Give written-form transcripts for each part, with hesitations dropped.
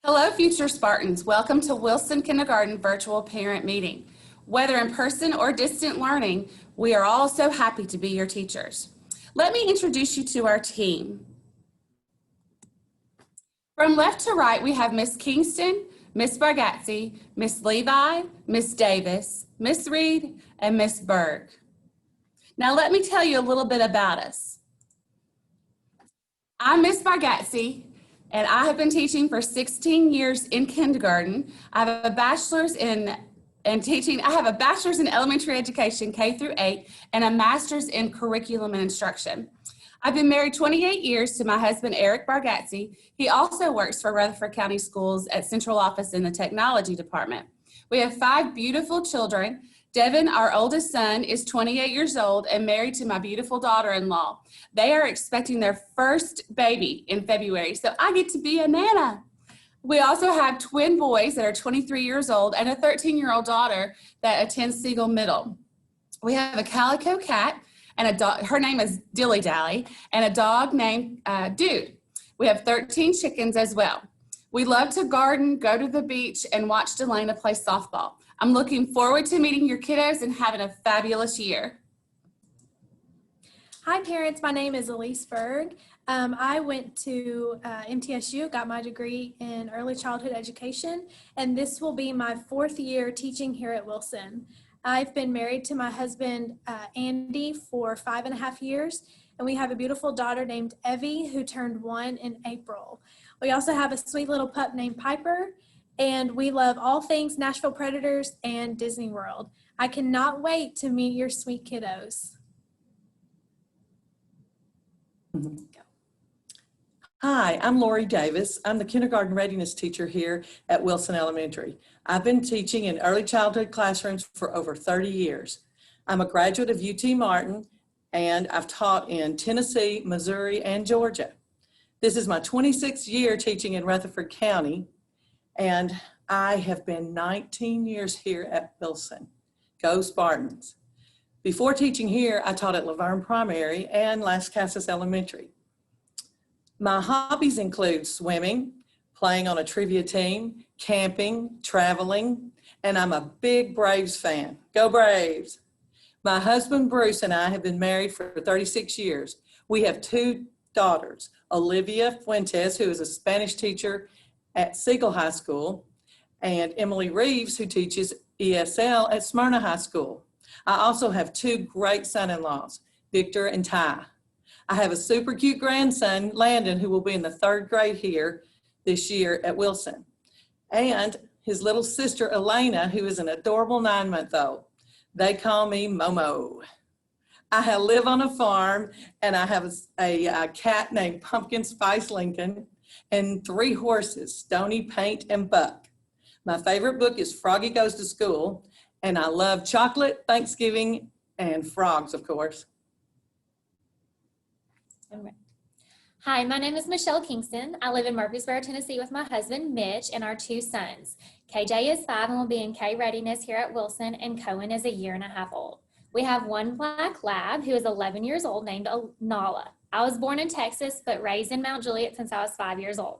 Hello, future Spartans. Welcome to Wilson Kindergarten Virtual Parent Meeting. Whether in person or distant learning, we are all so happy to be your teachers. Let me introduce you to our team. From left to right, we have Miss Kingston, Miss Bargatze, Miss Levi, Miss Davis, Miss Reed, and Miss Berg. Now let me tell you a little bit about us. I'm Miss Bargatze, and I have been teaching for 16 years in kindergarten. I have a bachelor's in teaching. I have a bachelor's in elementary education, K through 8, and a master's in curriculum and instruction. I've been married 28 years to my husband, Eric Bargatze. He also works for Rutherford County Schools at Central Office in the Technology Department. We have 5 beautiful children. Devin, our oldest son, is 28 years old and married to my beautiful daughter-in-law. They are expecting their first baby in February, so I get to be a nana. We also have twin boys that are 23 years old and a 13-year-old daughter that attends Siegel Middle. We have a calico cat, and a dog, her name is Dilly Dally, and a dog named Dude. We have 13 chickens as well. We love to garden, go to the beach, and watch Delana play softball. I'm looking forward to meeting your kiddos and having a fabulous year. Hi parents, my name is Elise Berg. I went to MTSU, got my degree in early childhood education, and this will be my 4th year teaching here at Wilson. I've been married to my husband, Andy, for 5.5 years, and we have a beautiful daughter named Evie who turned 1 in April. We also have a sweet little pup named Piper, and we love all things Nashville Predators and Disney World. I cannot wait to meet your sweet kiddos. Hi, I'm Lori Davis. I'm the kindergarten readiness teacher here at Wilson Elementary. I've been teaching in early childhood classrooms for over 30 years. I'm a graduate of UT Martin, and I've taught in Tennessee, Missouri, and Georgia. This is my 26th year teaching in Rutherford County, and I have been 19 years here at Wilson. Go Spartans. Before teaching here, I taught at Laverne Primary and Las Casas Elementary. My hobbies include swimming, playing on a trivia team, camping, traveling, and I'm a big Braves fan. Go Braves! My husband Bruce and I have been married for 36 years. We have 2 daughters, Olivia Fuentes, who is a Spanish teacher at Siegel High School, and Emily Reeves, who teaches ESL at Smyrna High School. I also have 2 great son-in-laws, Victor and Ty. I have a super cute grandson, Landon, who will be in the 3rd grade here this year at Wilson, and his little sister, Elena, who is an adorable 9-month-old. They call me Momo. I live on a farm, and I have a cat named Pumpkin Spice Lincoln and 3 horses, Stony, Paint, and Buck. My favorite book is Froggy Goes to School, and I love chocolate, Thanksgiving, and frogs, of course. Hi, my name is Michelle Kingston. I live in Murfreesboro, Tennessee with my husband, Mitch, and our 2 sons. KJ is 5 and will be in K Readiness here at Wilson, and Cohen is 1.5 years old. We have 1 black lab who is 11 years old named Nala. I was born in Texas, but raised in Mount Juliet since I was 5 years old.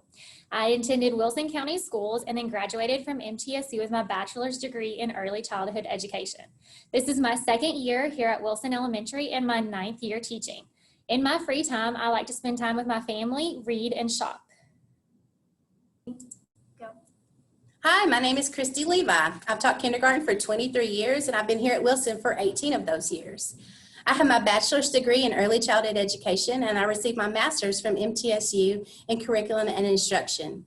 I attended Wilson County Schools and then graduated from MTSU with my bachelor's degree in early childhood education. This is my 2nd year here at Wilson Elementary and my 9th year teaching. In my free time, I like to spend time with my family, read, and shop. Go. Hi, my name is Christy Levi. I've taught kindergarten for 23 years, and I've been here at Wilson for 18 of those years. I have my bachelor's degree in early childhood education, and I received my master's from MTSU in curriculum and instruction.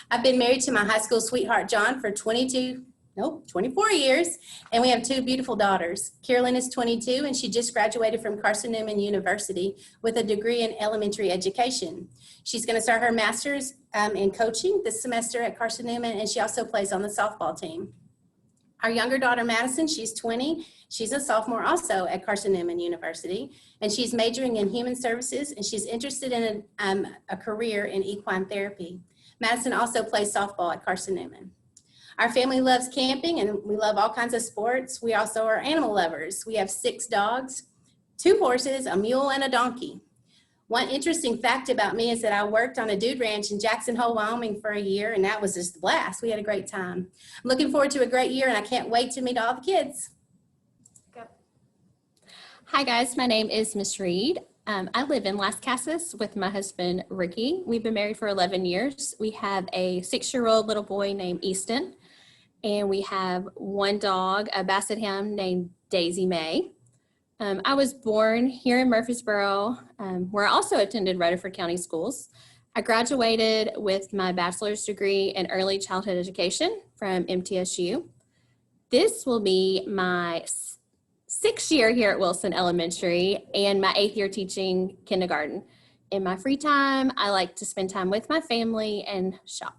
I've been married to my high school sweetheart, John, for 24 years, and we have 2 beautiful daughters. Carolyn is 22, and she just graduated from Carson-Newman University with a degree in elementary education. She's going to start her master's in coaching this semester at Carson-Newman, and she also plays on the softball team. Our younger daughter, Madison, she's 20. She's a sophomore also at Carson-Newman University, and she's majoring in human services, and she's interested in a career in equine therapy. Madison also plays softball at Carson-Newman. Our family loves camping, and we love all kinds of sports. We also are animal lovers. We have 6 dogs, 2 horses, a mule, and a donkey. One interesting fact about me is that I worked on a dude ranch in Jackson Hole, Wyoming for a year, and that was just a blast. We had a great time. I'm looking forward to a great year, and I can't wait to meet all the kids. Hi guys, my name is Miss Reed. I live in Las Casas with my husband Ricky. We've been married for 11 years. We have a 6-year-old little boy named Easton, and we have one dog, a Basset Hound named Daisy Mae. I was born here in Murfreesboro, where I also attended Rutherford County Schools. I graduated with my bachelor's degree in early childhood education from MTSU. This will be my 6th year here at Wilson Elementary and my 8th year teaching kindergarten. In my free time, I like to spend time with my family and shop.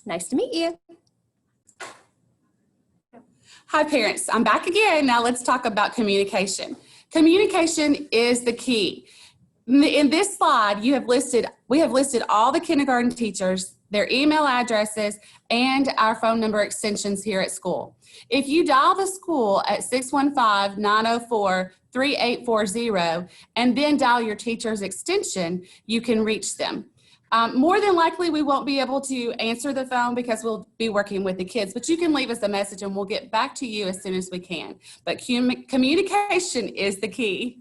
Nice to meet you. Hi parents, I'm back again. Now let's talk about communication. Communication is the key. In this slide, we have listed all the kindergarten teachers, their email addresses, and our phone number extensions here at school. If you dial the school at 615-904-3840 and then dial your teacher's extension, you can reach them. More than likely, we won't be able to answer the phone because we'll be working with the kids, but you can leave us a message and we'll get back to you as soon as we can. But communication is the key.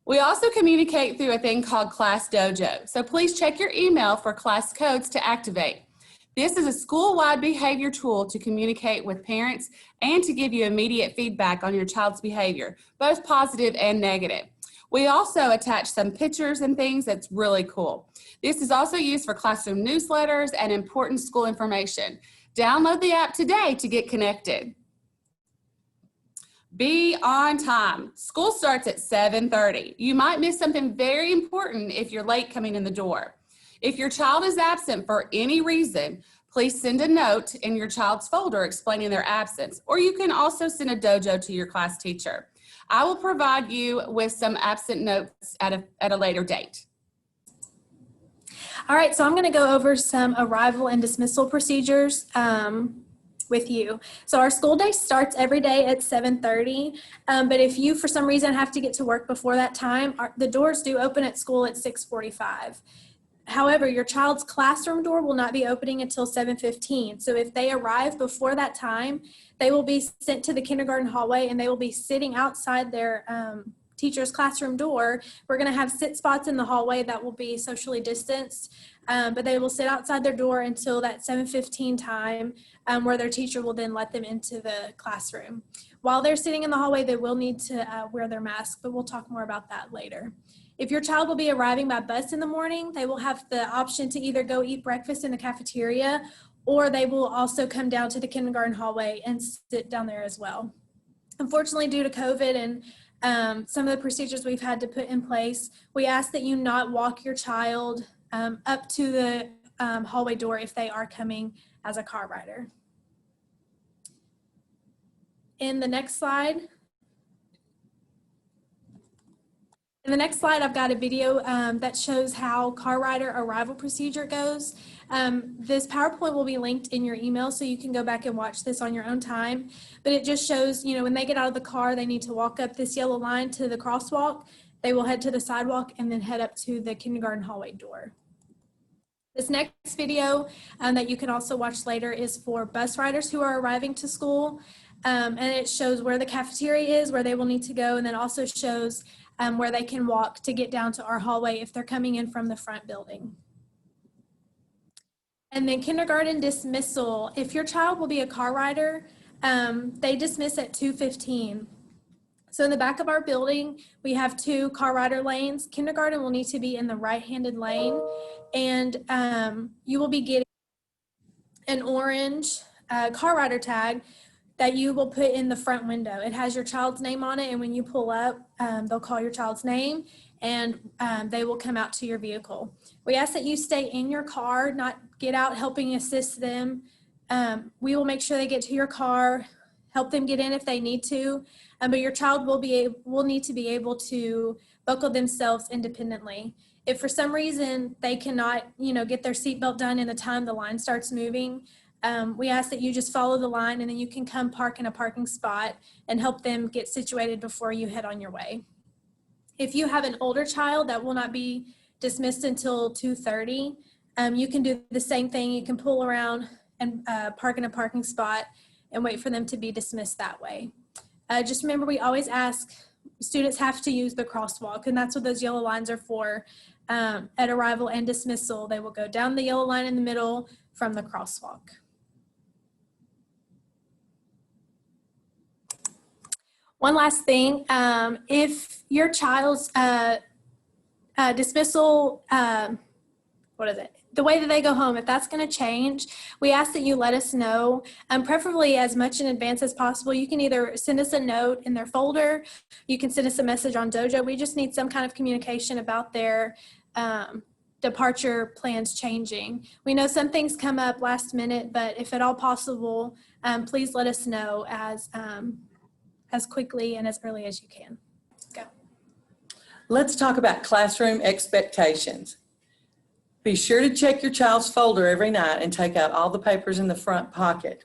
We also communicate through a thing called Class Dojo. So please check your email for class codes to activate. This is a school-wide behavior tool to communicate with parents and to give you immediate feedback on your child's behavior, both positive and negative. We also attach some pictures and things that's really cool. This is also used for classroom newsletters and important school information. Download the app today to get connected. Be on time. School starts at 7:30. You might miss something very important if you're late coming in the door. If your child is absent for any reason, please send a note in your child's folder explaining their absence, or you can also send a dojo to your class teacher. I will provide you with some absent notes at a later date. All right, so I'm going to go over some arrival and dismissal procedures with you. So our school day starts every day at 7:30, but if you for some reason have to get to work before that time, the doors do open at school at 6:45. However, your child's classroom door will not be opening until 7:15. So if they arrive before that time, they will be sent to the kindergarten hallway and they will be sitting outside their teacher's classroom door. We're going to have sit spots in the hallway that will be socially distanced, but they will sit outside their door until that 7:15 time, where their teacher will then let them into the classroom. While they're sitting in the hallway, they will need to wear their mask, but we'll talk more about that later. If your child will be arriving by bus in the morning, they will have the option to either go eat breakfast in the cafeteria, or they will also come down to the kindergarten hallway and sit down there as well. Unfortunately, due to COVID and some of the procedures we've had to put in place, we ask that you not walk your child up to the hallway door if they are coming as a car rider. In the next slide, I've got a video that shows how car rider arrival procedure goes. This PowerPoint will be linked in your email, so you can go back and watch this on your own time. But it just shows, when they get out of the car, they need to walk up this yellow line to the crosswalk. They will head to the sidewalk and then head up to the kindergarten hallway door. This next video that you can also watch later is for bus riders who are arriving to school. And it shows where the cafeteria is, where they will need to go, and then also shows where they can walk to get down to our hallway if they're coming in from the front building. And then kindergarten dismissal. If your child will be a car rider, they dismiss at 2:15. So in the back of our building, we have 2 car rider lanes. Kindergarten will need to be in the right-handed lane, and you will be getting an orange car rider tag that you will put in the front window. It has your child's name on it, and when you pull up, they'll call your child's name, and they will come out to your vehicle. We ask that you stay in your car, not get out helping assist them. We will make sure they get to your car, help them get in if they need to, but your child will need to be able to buckle themselves independently. If for some reason they cannot, get their seatbelt done in the time the line starts moving, we ask that you just follow the line, and then you can come park in a parking spot and help them get situated before you head on your way. If you have an older child that will not be dismissed until 2:30, you can do the same thing. You can pull around and park in a parking spot and wait for them to be dismissed that way. Just remember, we always ask students have to use the crosswalk, and that's what those yellow lines are for. At arrival and dismissal, they will go down the yellow line in the middle from the crosswalk. One last thing, if your child's dismissal, the way that they go home, if that's going to change, we ask that you let us know, preferably as much in advance as possible. You can either send us a note in their folder, you can send us a message on Dojo. We just need some kind of communication about their departure plans changing. We know some things come up last minute, but if at all possible, please let us know as quickly and as early as you can. Go. Let's talk about classroom expectations. Be sure to check your child's folder every night and take out all the papers in the front pocket.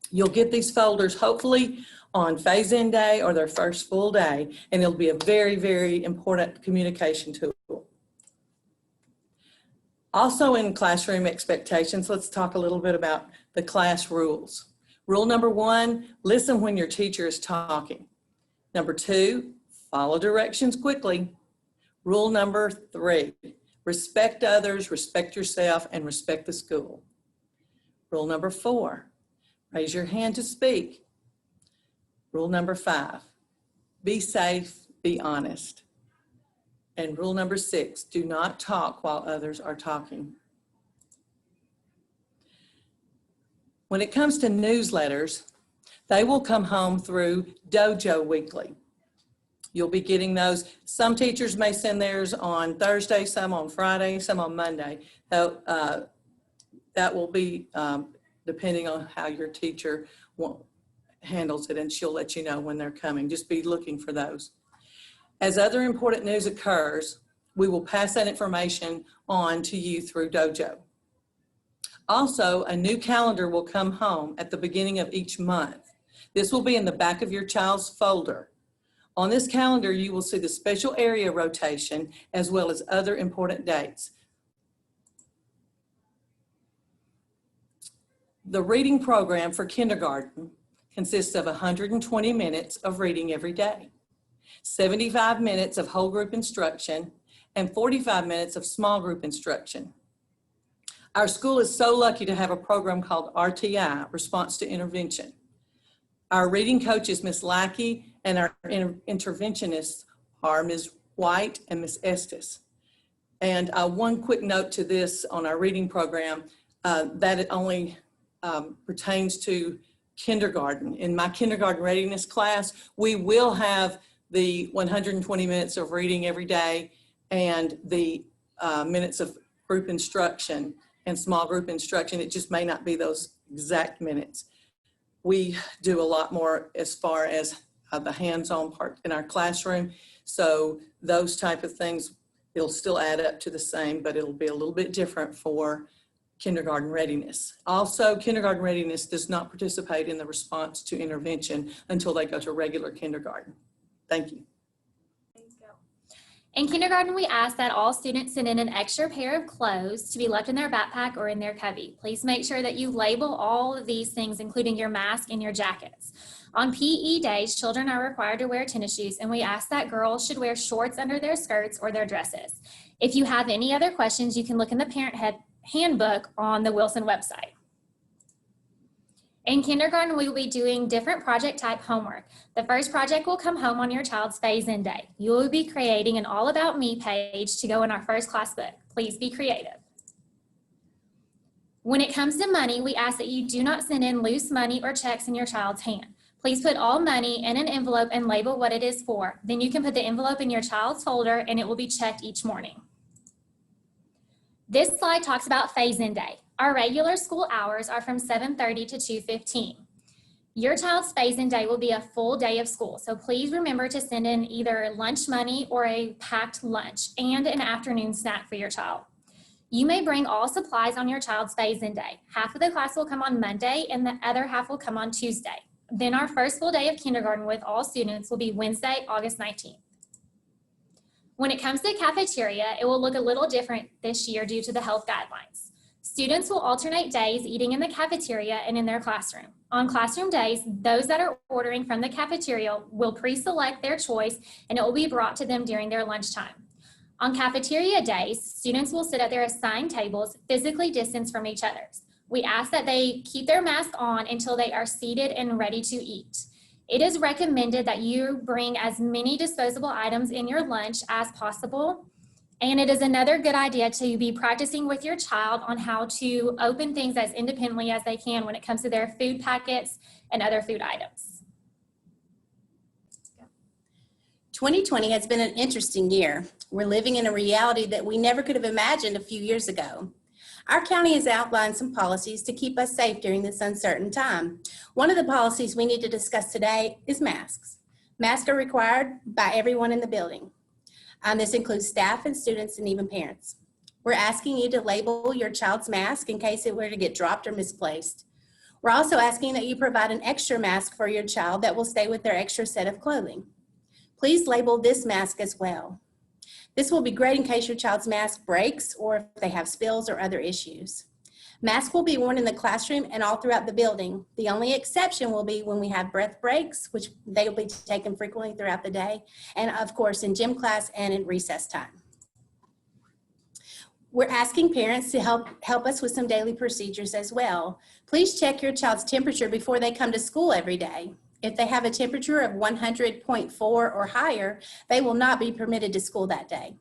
You'll get these folders hopefully on phase-in day or their first full day, and it'll be a very, very important communication tool. Also in classroom expectations, let's talk a little bit about the class rules. Rule number 1, listen when your teacher is talking. Number 2, follow directions quickly. Rule number 3, respect others, respect yourself, and respect the school. Rule number 4, raise your hand to speak. Rule number 5, be safe, be honest. And rule number 6, do not talk while others are talking. When it comes to newsletters, they will come home through Dojo Weekly. You'll be getting those. Some teachers may send theirs on Thursday, some on Friday, some on Monday. That will be depending on how your teacher handles it, and she'll let you know when they're coming. Just be looking for those. As other important news occurs, we will pass that information on to you through Dojo. Also, a new calendar will come home at the beginning of each month. This will be in the back of your child's folder. On this calendar, you will see the special area rotation as well as other important dates. The reading program for kindergarten consists of 120 minutes of reading every day, 75 minutes of whole group instruction, and 45 minutes of small group instruction. Our school is so lucky to have a program called RTI, Response to Intervention. Our reading coach is Ms. Lackey, and our interventionists are Ms. White and Ms. Estes. And one quick note to this on our reading program, that it only pertains to kindergarten. In my kindergarten readiness class, we will have the 120 minutes of reading every day and the minutes of group instruction and small group instruction. It just may not be those exact minutes. We do a lot more as far as the hands-on part in our classroom. So those type of things, it'll still add up to the same, but it'll be a little bit different for kindergarten readiness. Also, kindergarten readiness does not participate in the response to intervention until they go to regular kindergarten. Thank you. In kindergarten, we ask that all students send in an extra pair of clothes to be left in their backpack or in their cubby. Please make sure that you label all of these things, including your mask and your jackets. On PE days, children are required to wear tennis shoes, and we ask that girls should wear shorts under their skirts or their dresses. If you have any other questions, you can look in the parent handbook on the Wilson website. In kindergarten, we will be doing different project type homework. The first project will come home on your child's phase-in day. You will be creating an All About Me page to go in our first class book. Please be creative. When it comes to money, we ask that you do not send in loose money or checks in your child's hand. Please put all money in an envelope and label what it is for. Then you can put the envelope in your child's folder and it will be checked each morning. This slide talks about phase-in day. Our regular school hours are from 7:30 to 2:15. Your child's phase-in day will be a full day of school, so please remember to send in either lunch money or a packed lunch and an afternoon snack for your child. You may bring all supplies on your child's phase-in day. Half of the class will come on Monday and the other half will come on Tuesday. Then our first full day of kindergarten with all students will be Wednesday, August 19th. When it comes to cafeteria, it will look a little different this year due to the health guidelines. Students will alternate days eating in the cafeteria and in their classroom. On classroom days, those that are ordering from the cafeteria will pre-select their choice and it will be brought to them during their lunchtime. On cafeteria days, students will sit at their assigned tables, physically distanced from each other. We ask that they keep their mask on until they are seated and ready to eat. It is recommended that you bring as many disposable items in your lunch as possible. And it is another good idea to be practicing with your child on how to open things as independently as they can when it comes to their food packets and other food items. 2020 has been an interesting year. We're living in a reality that we never could have imagined a few years ago. Our county has outlined some policies to keep us safe during this uncertain time. One of the policies we need to discuss today is masks. Masks are required by everyone in the building. This includes staff and students and even parents. We're asking you to label your child's mask in case it were to get dropped or misplaced. We're also asking that you provide an extra mask for your child that will stay with their extra set of clothing. Please label this mask as well. This will be great in case your child's mask breaks or if they have spills or other issues. Masks will be worn in the classroom and all throughout the building. The only exception will be when we have breath breaks, which they will be taken frequently throughout the day, and of course in gym class and in recess time. We're asking parents to help us with some daily procedures as well. Please check your child's temperature before they come to school every day. If they have a temperature of 100.4 or higher, they will not be permitted to school that day.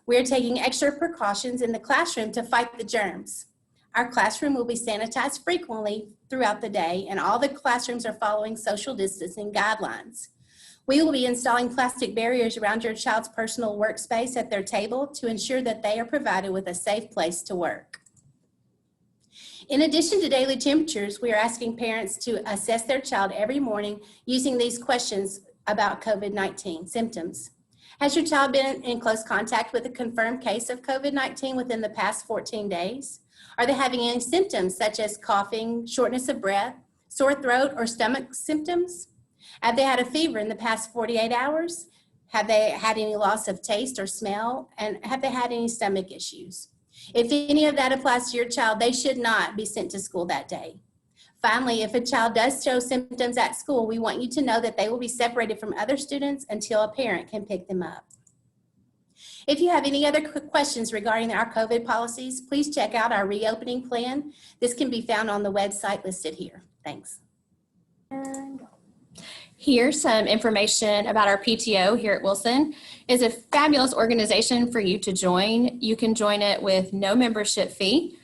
We are taking extra precautions in the classroom to fight the germs. Our classroom will be sanitized frequently throughout the day, and all the classrooms are following social distancing guidelines. We will be installing plastic barriers around your child's personal workspace at their table to ensure that they are provided with a safe place to work. In addition to daily temperatures, we are asking parents to assess their child every morning using these questions about COVID-19 symptoms. Has your child been in close contact with a confirmed case of COVID-19 within the past 14 days? Are they having any symptoms such as coughing, shortness of breath, sore throat, or stomach symptoms? Have they had a fever in the past 48 hours? Have they had any loss of taste or smell? And have they had any stomach issues? If any of that applies to your child, they should not be sent to school that day. Finally, if a child does show symptoms at school, we want you to know that they will be separated from other students until a parent can pick them up. If you have any other questions regarding our COVID policies, please check out our reopening plan. This can be found on the website listed here. Thanks. Here's some information about our PTO here at Wilson. It's a fabulous organization for you to join. You can join it with no membership fee.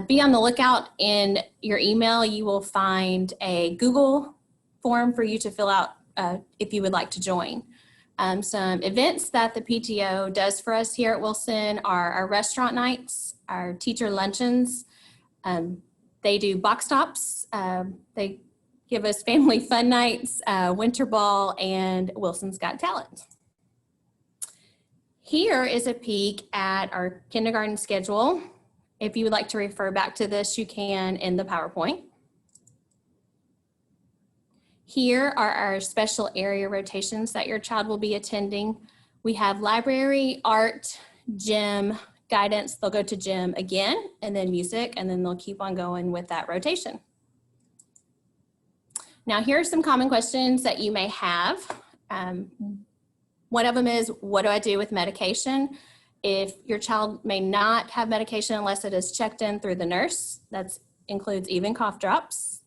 Be on the lookout. In your email, you will find a Google form for you to fill out if you would like to join. Some events that the PTO does for us here at Wilson are our restaurant nights, our teacher luncheons. They do box tops. They give us family fun nights, winter ball, and Wilson's Got Talent. Here is a peek at our kindergarten schedule. If you would like to refer back to this, you can in the PowerPoint. Here are our special area rotations that your child will be attending. We have library, art, gym, guidance. They'll go to gym again, and then music, and then they'll keep on going with that rotation. Now, here are some common questions that you may have. One of them is, what do I do with medication? If your child may not have medication unless it is checked in through the nurse, that includes even cough drops.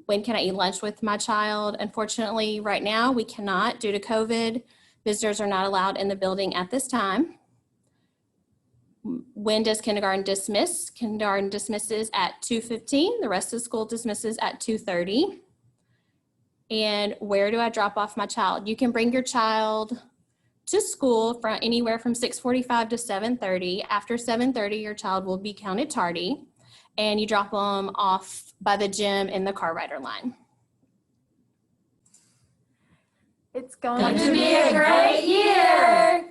When can I eat lunch with my child? Unfortunately, right now we cannot due to COVID. Visitors are not allowed in the building at this time. When does kindergarten dismiss? Kindergarten dismisses at 2:15. The rest of school dismisses at 2:30. And where do I drop off my child? You can bring your child to school from anywhere from 6:45 to 7:30. After 7:30, your child will be counted tardy, and you drop them off by the gym in the car rider line. It's going to be a great year.